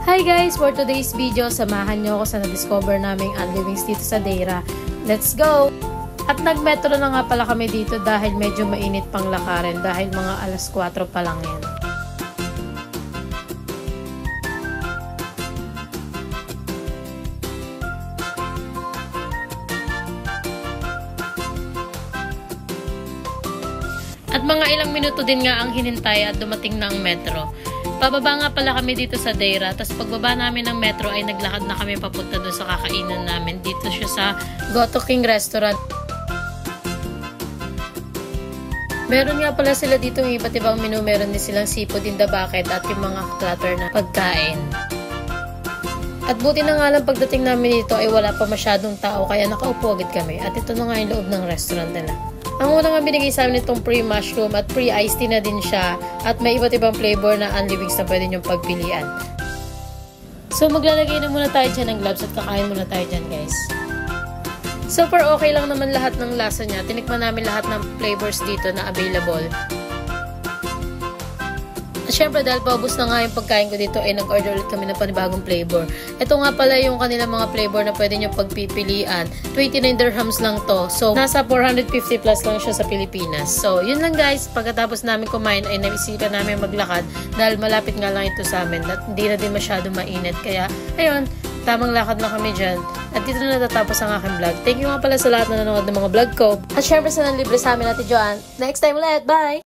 Hi guys! For today's video, samahan nyo ako sa na-discover naming unlivings dito sa Deira. Let's go! At nag-metro na nga pala kami dito dahil medyo mainit pang lakarin dahil mga alas 4 pa lang yan. At mga ilang minuto din nga ang hinintay at dumating na ang metro. Pababa nga pala kami dito sa Deira, tapos pagbaba namin ng metro ay naglakad na kami papunta doon sa kakainan namin. Dito siya sa Goto King Restaurant. Meron nga pala sila dito ng iba't ibang menu. Meron din silang seafood in the bucket at yung mga platter na pagkain. At buti na nga lang pagdating namin dito ay wala pa masyadong tao kaya nakaupo agad kami. At ito na nga yung loob ng restaurant nila. Ang unang nga binigay sa amin itong pre-mushroom at pre-iced tea na din siya at may iba't ibang flavor na unlivings na pwede nyong pagpilian. So maglalagay na muna tayo dyan ng gloves at kakain muna tayo dyan guys. Super okay lang naman lahat ng lasa niya. Tinikman namin lahat ng flavors dito na available. At syempre dahil paubos na nga yung pagkain ko dito ay nag-order ulit kami ng panibagong flavor. Ito nga pala yung kanilang mga flavor na pwede nyo pagpipilian. 29 dirhams lang to. So nasa 450 plus lang siya sa Pilipinas. So yun lang guys. Pagkatapos namin kumain ay naisipan namin maglakad dahil malapit nga lang ito sa amin at hindi na din masyado mainit. Kaya ayun, tamang lakad na kami dyan. At dito na natatapos ang aking vlog. Thank you nga pala sa lahat na nanonood ng mga vlog ko. At syempre sa nanlibre sa amin natin Joanne. Next time ulit. Bye!